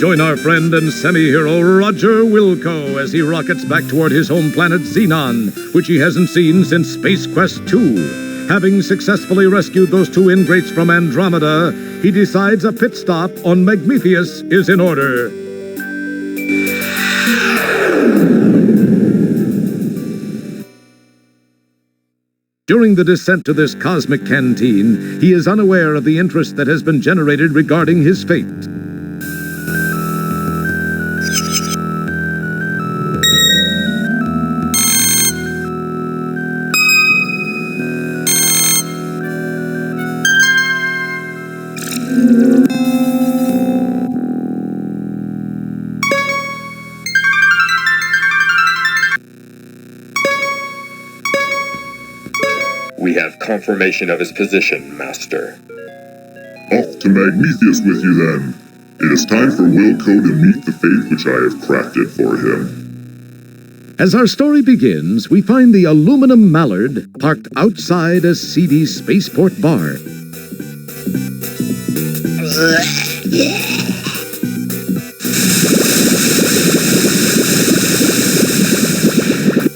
join our friend and semi-hero Roger Wilco as he rockets back toward his home planet Xenon, which he hasn't seen since Space Quest 2. Having successfully rescued those two ingrates from Andromeda, he decides a pit stop on Magmethius is in order. During the descent to this cosmic canteen, he is unaware of the interest that has been generated regarding his fate. We have confirmation of his position, Master. Off to Magmethius with you, then. It is time for Wilco to meet the fate which I have crafted for him. As our story begins, we find the aluminum mallard parked outside a seedy spaceport bar.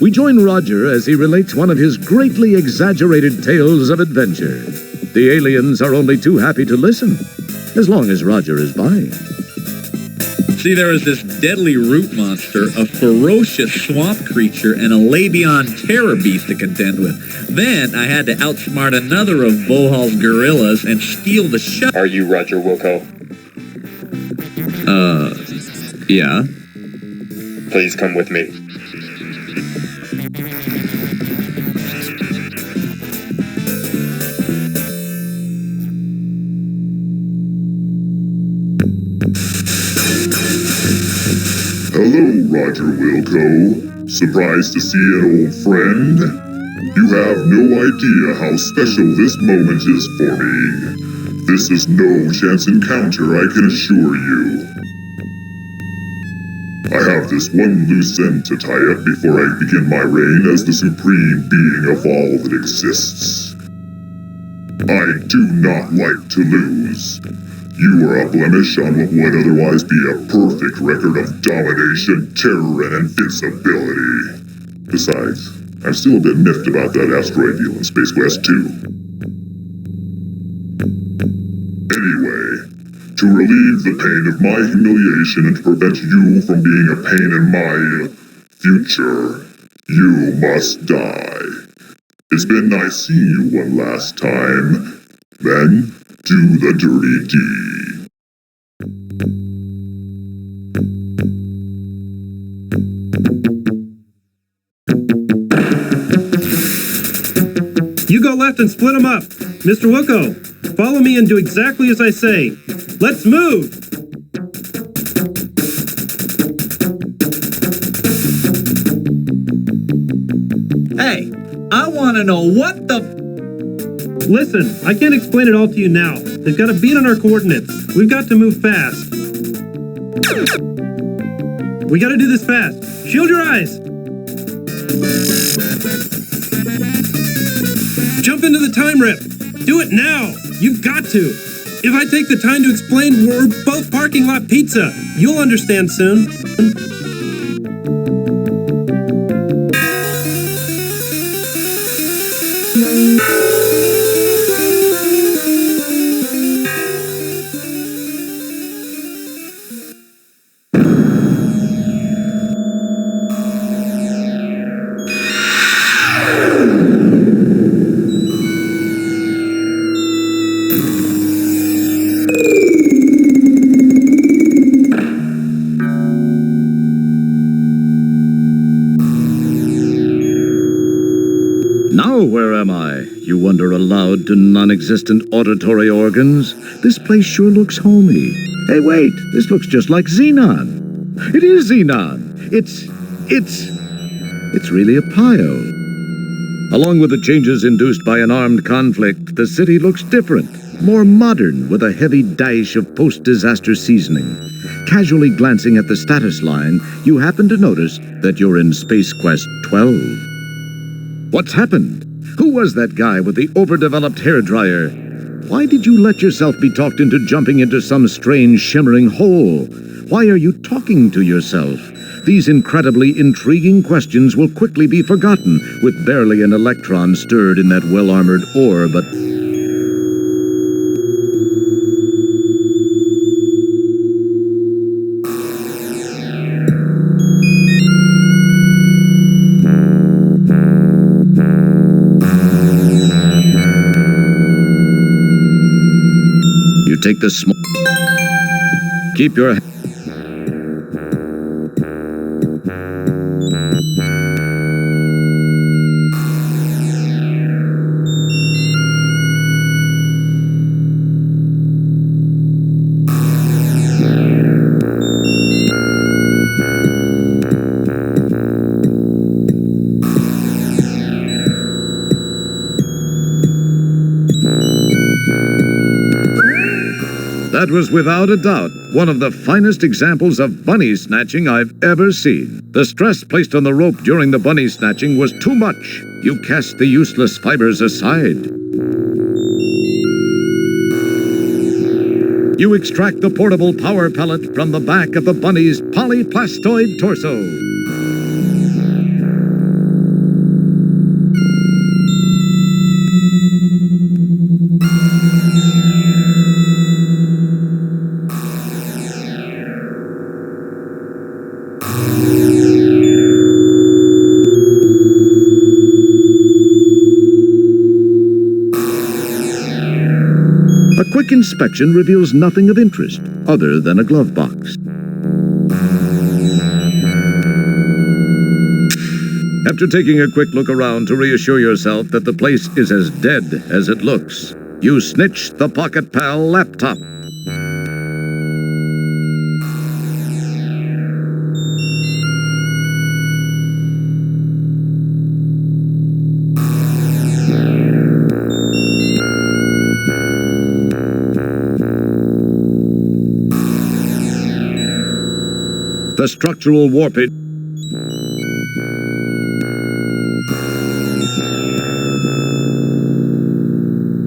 We join Roger as he relates one of his greatly exaggerated tales of adventure. The aliens are only too happy to listen, as long as Roger is by. See, there was this deadly root monster, a ferocious swamp creature, and a Labion terror beast to contend with. Then I had to outsmart another of Vohal's gorillas and steal the shot. Are you Roger Wilco? Yeah. Please come with me. Hello, Roger Wilco. Surprised to see an old friend? You have no idea how special this moment is for me. This is no chance encounter, I can assure you. I have this one loose end to tie up before I begin my reign as the supreme being of all that exists. I do not like to lose. You are a blemish on what would otherwise be a perfect record of domination, terror, and invincibility. Besides, I'm still a bit miffed about that asteroid deal in Space Quest 2. Anyway, to relieve the pain of my humiliation and to prevent you from being a pain in my future, you must die. It's been nice seeing you one last time. Then, do the dirty deed. You go left and split them up. Mr. Wilco, follow me and do exactly as I say. Let's move! Hey, I want to know what the... Listen, I can't explain it all to you now. They've got a beat on our coordinates. We've got to move fast. We gotta do this fast. Shield your eyes! Jump into the time rip! Do it now! You've got to! If I take the time to explain we're both parking lot pizza, you'll understand soon. Now where am I? You wonder aloud to non-existent auditory organs. This place sure looks homey. Hey, wait, this looks just like Xenon. It is Xenon. It's really a Pio. Along with the changes induced by an armed conflict, the city looks different, more modern, with a heavy dash of post-disaster seasoning. Casually glancing at the status line, you happen to notice that you're in Space Quest 12. What's happened? Who was that guy with the overdeveloped hairdryer? Why did you let yourself be talked into jumping into some strange shimmering hole? Why are you talking to yourself? These incredibly intriguing questions will quickly be forgotten with barely an electron stirred in that well-armored ore, but... You take the small... Keep your... That was without a doubt one of the finest examples of bunny snatching I've ever seen. The stress placed on the rope during the bunny snatching was too much. You cast the useless fibers aside. You extract the portable power pellet from the back of the bunny's polyplastoid torso. A quick inspection reveals nothing of interest other than a glove box. After taking a quick look around to reassure yourself that the place is as dead as it looks, you snitch the Pocket Pal laptop. The structural warpage.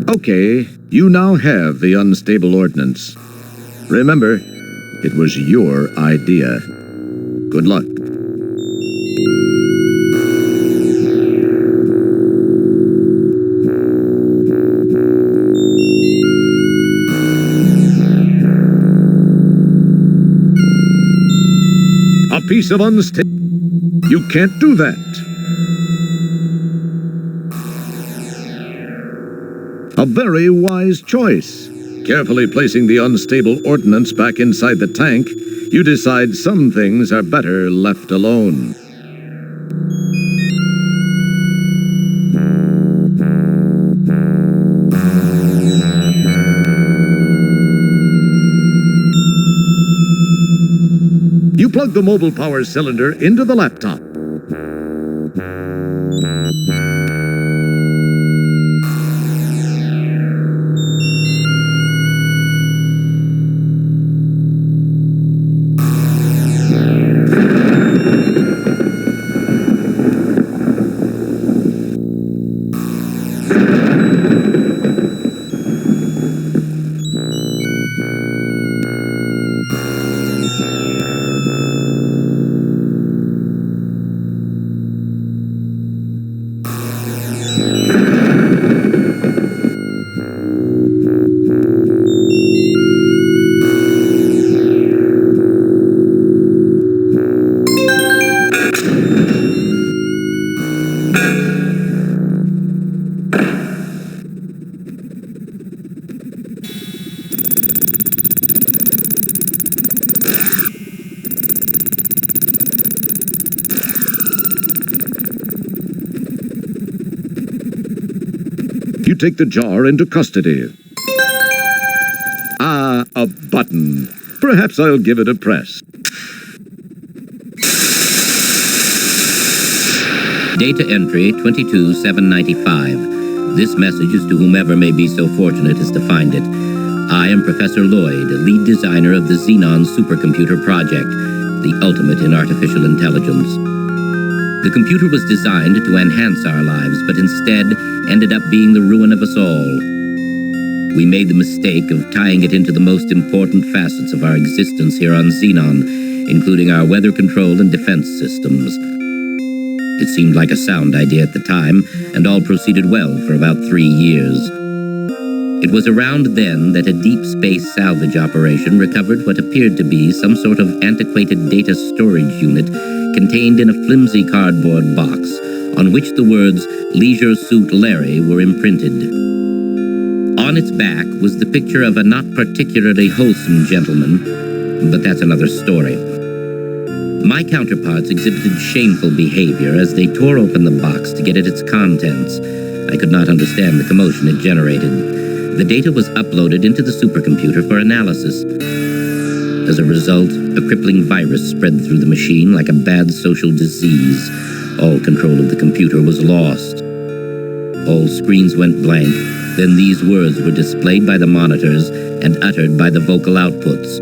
Okay, you now have the unstable ordnance. Remember, it was your idea. Good luck. A piece of unstable... You can't do that. A very wise choice. Carefully placing the unstable ordnance back inside the tank, you decide some things are better left alone. You plug the mobile power cylinder into the laptop. You take the jar into custody. Ah, a button. Perhaps I'll give it a press. Data entry 22795. This message is to whomever may be so fortunate as to find it. I am Professor Lloyd, lead designer of the Xenon Supercomputer Project, the ultimate in artificial intelligence. The computer was designed to enhance our lives, but instead ended up being the ruin of us all. We made the mistake of tying it into the most important facets of our existence here on Xenon, including our weather control and defense systems. It seemed like a sound idea at the time, and all proceeded well for about 3 years. It was around then that a deep space salvage operation recovered what appeared to be some sort of antiquated data storage unit contained in a flimsy cardboard box, on which the words "Leisure Suit Larry" were imprinted. On its back was the picture of a not particularly wholesome gentleman, but that's another story. My counterparts exhibited shameful behavior as they tore open the box to get at its contents. I could not understand the commotion it generated. The data was uploaded into the supercomputer for analysis. As a result, a crippling virus spread through the machine like a bad social disease. All control of the computer was lost. All screens went blank. Then these words were displayed by the monitors and uttered by the vocal outputs.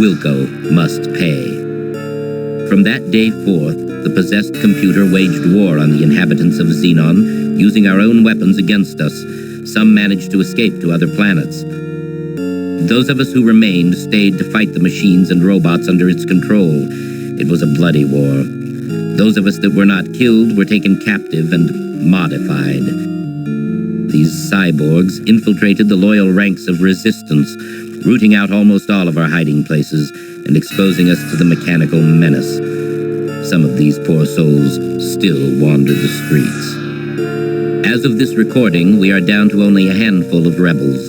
Wilco must pay. From that day forth, the possessed computer waged war on the inhabitants of Xenon, using our own weapons against us. Some managed to escape to other planets. Those of us who remained stayed to fight the machines and robots under its control. It was a bloody war. Those of us that were not killed were taken captive and modified. These cyborgs infiltrated the loyal ranks of resistance, rooting out almost all of our hiding places and exposing us to the mechanical menace. Some of these poor souls still wander the streets. As of this recording, we are down to only a handful of rebels.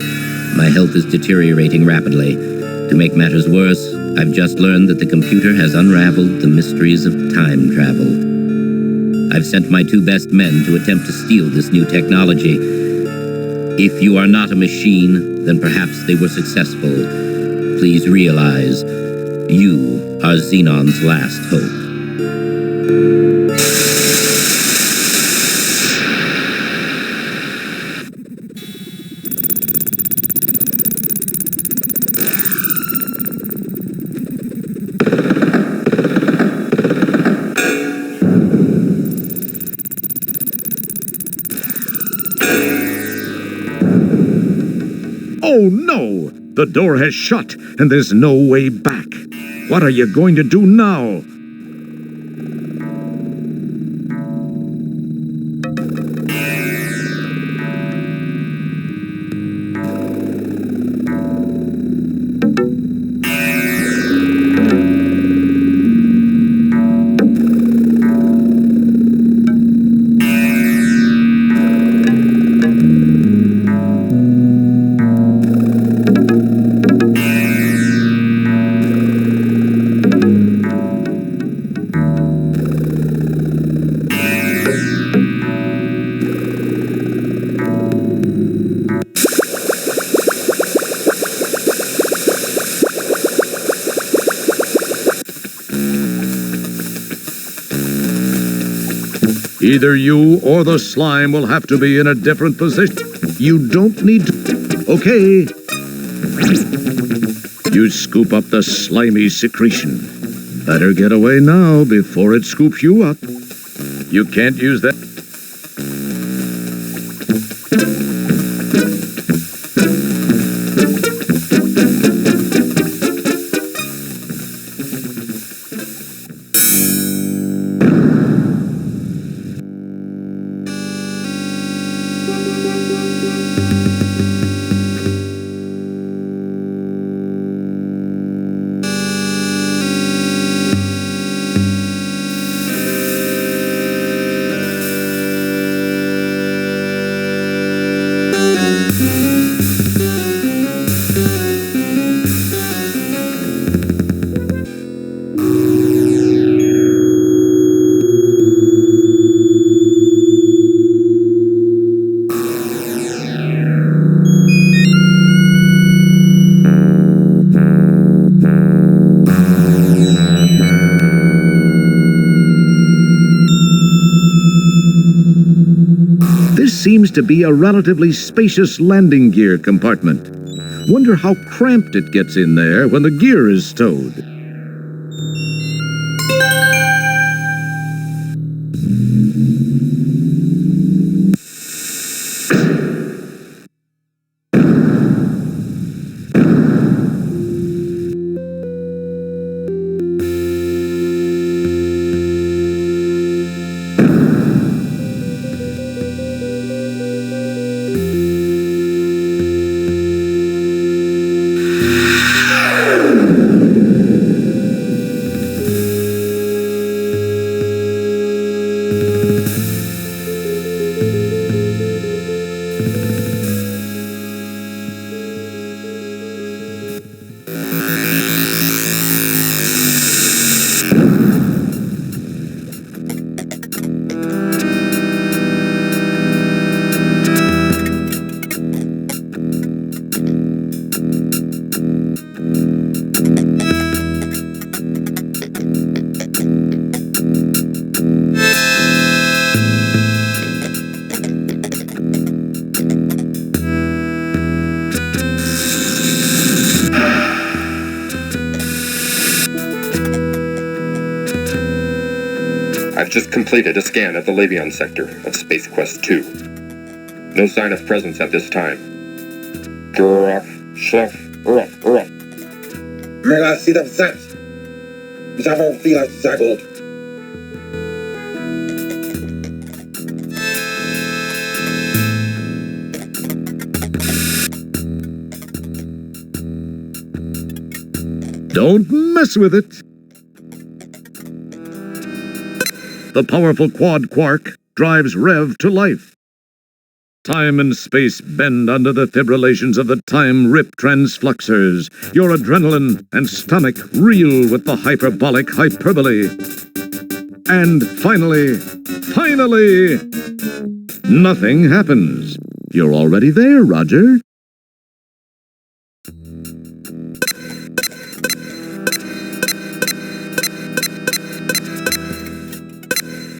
My health is deteriorating rapidly. To make matters worse, I've just learned that the computer has unraveled the mysteries of time travel. I've sent my 2 best men to attempt to steal this new technology. If you are not a machine, then perhaps they were successful. Please realize, you are Xenon's last hope. Oh no! The door has shut, and there's no way back. What are you going to do now? Either you or the slime will have to be in a different position. You don't need to... Okay. You scoop up the slimy secretion. Better get away now before it scoops you up. You can't use that... Seems to be a relatively spacious landing gear compartment. Wonder how cramped it gets in there when the gear is stowed. I've just completed a scan of the Labion sector of Space Quest 2. No sign of presence at this time. Mela sieht auf satt. Ich habe auch viel gesagt. Don't mess with it. The powerful quad quark drives Rev to life. Time and space bend under the fibrillations of the time-rip transfluxers. Your adrenaline and stomach reel with the hyperbolic hyperbole. And finally, nothing happens. You're already there, Roger.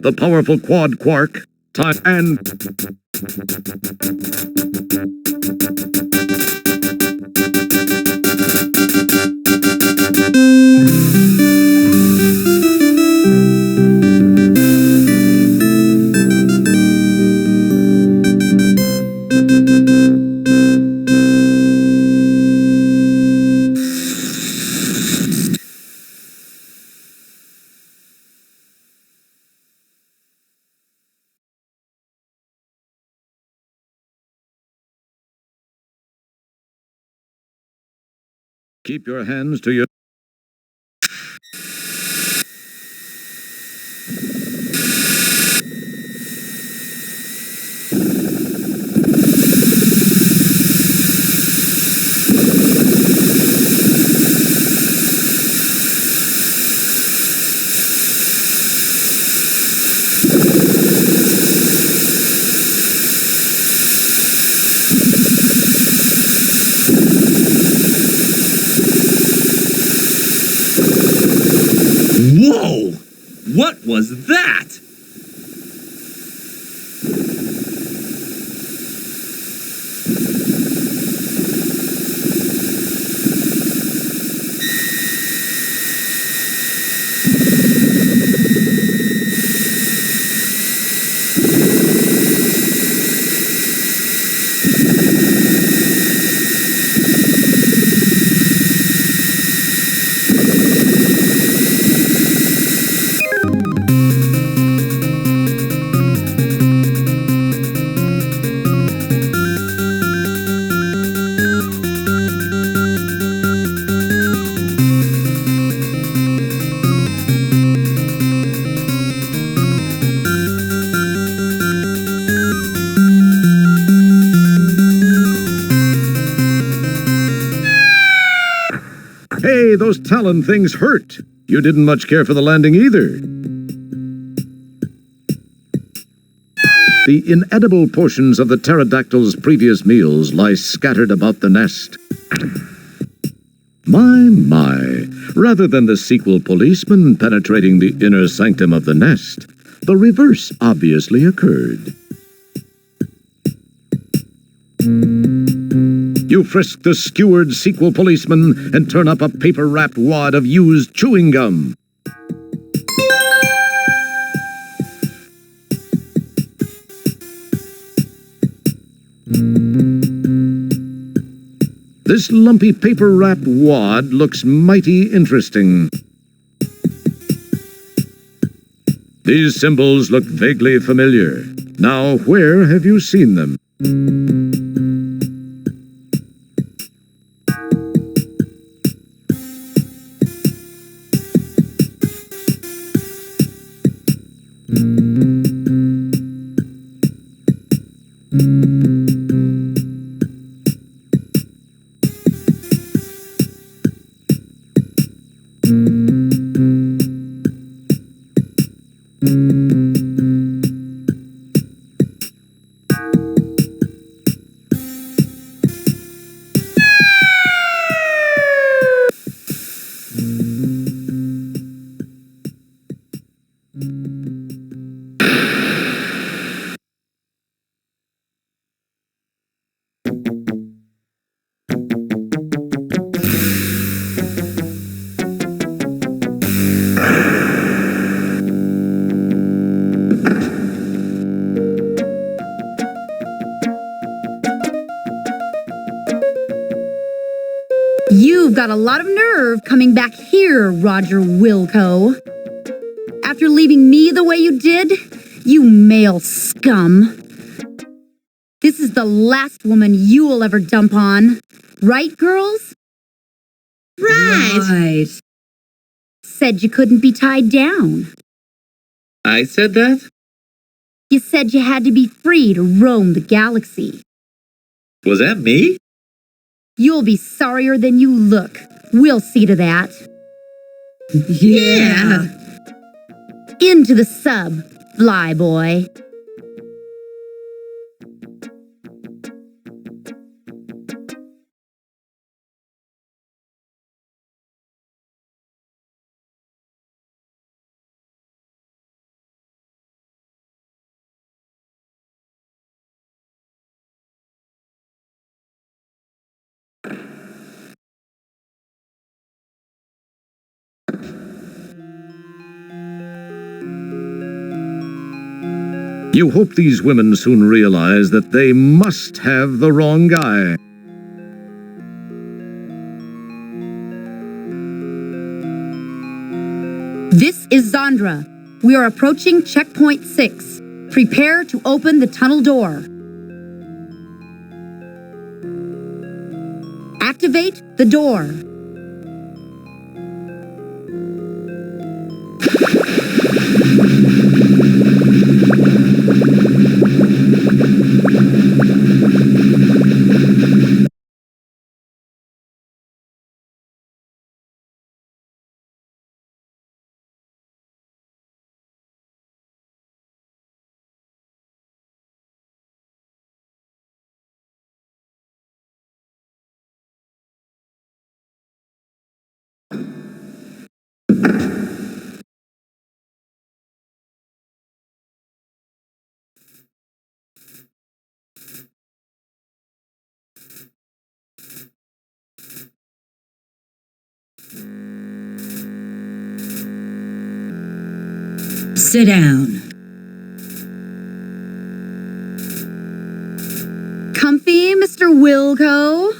The powerful quad quark, time and... Keep your hands to your... Whoa! What was that? Hey, those Talon things hurt. You didn't much care for the landing either. The inedible portions of the pterodactyl's previous meals lie scattered about the nest. My. Rather than the sequel policeman penetrating the inner sanctum of the nest, the reverse obviously occurred. You frisk the skewered sequel policeman and turn up a paper-wrapped wad of used chewing gum. This lumpy paper-wrapped wad looks mighty interesting. These symbols look vaguely familiar. Now, where have you seen them? got a lot of nerve coming back here, Roger Wilco. After leaving me the way you did, you male scum. This is the last woman you'll ever dump on. Right, girls? Right. Said you couldn't be tied down. I said that? You said you had to be free to roam the galaxy. Was that me? You'll be sorrier than you look. We'll see to that. Yeah. Into the sub, fly boy. You hope these women soon realize that they must have the wrong guy. This is Zandra. We are approaching checkpoint 6. Prepare to open the tunnel door. Activate the door. Sit down. Comfy, Mr. Wilco?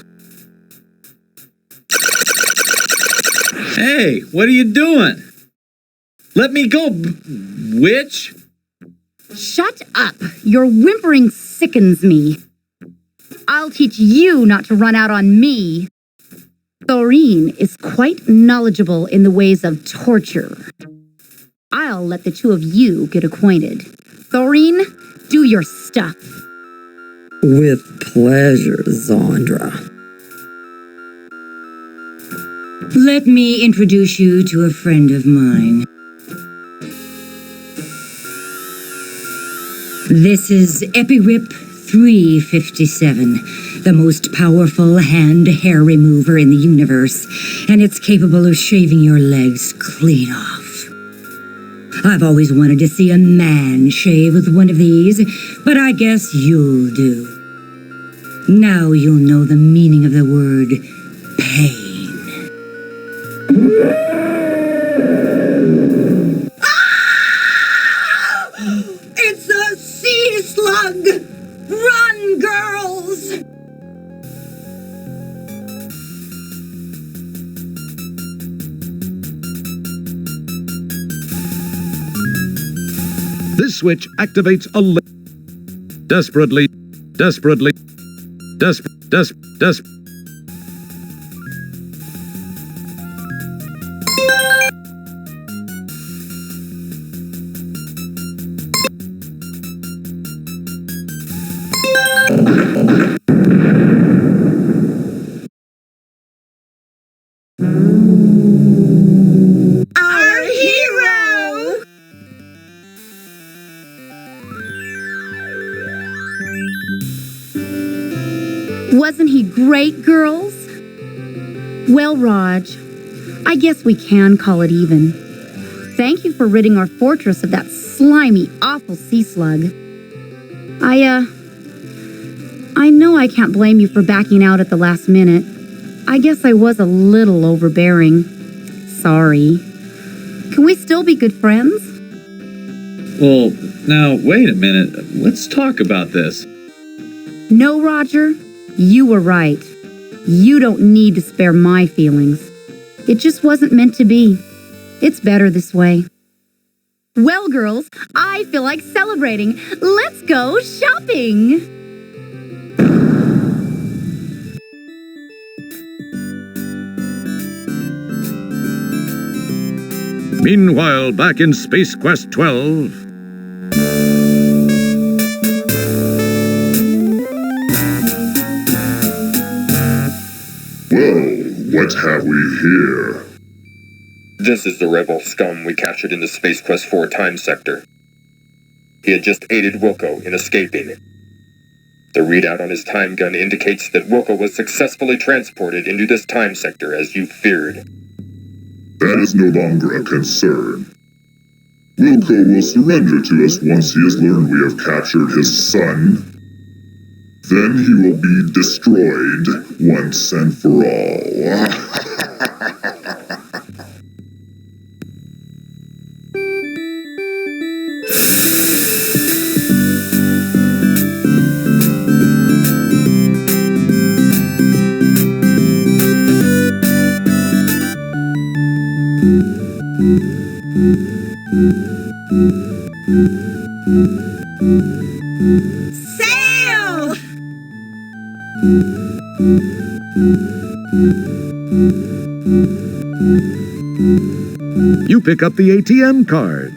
Hey, what are you doing? Let me go, witch! Shut up. Your whimpering sickens me. I'll teach you not to run out on me. Thoreen is quite knowledgeable in the ways of torture. I'll let the two of you get acquainted. Thoreen, do your stuff. With pleasure, Zandra. Let me introduce you to a friend of mine. This is Epirip 357, the most powerful hand-hair remover in the universe, and it's capable of shaving your legs clean off. I've always wanted to see a man shave with one of these, but I guess you'll do. Now you'll know the meaning of the word pain. Ah! It's a sea slug! Run, girls! This switch activates a desperately. Our hero! Wasn't he great, girls? Well, Raj, I guess we can call it even. Thank you for ridding our fortress of that slimy, awful sea slug. I know I can't blame you for backing out at the last minute. I guess I was a little overbearing. Sorry. Can we still be good friends? Well, now, wait a minute. Let's talk about this. No, Roger. You were right. You don't need to spare my feelings. It just wasn't meant to be. It's better this way. Well, girls, I feel like celebrating. Let's go shopping! Meanwhile, back in Space Quest 12... Well, what have we here? This is the rebel scum we captured in the Space Quest 4 time sector. He had just aided Wilco in escaping. The readout on his time gun indicates that Wilco was successfully transported into this time sector as you feared. That is no longer a concern. Wilco will surrender to us once he has learned we have captured his son. Then he will be destroyed once and for all. Sail! You pick up the ATM card.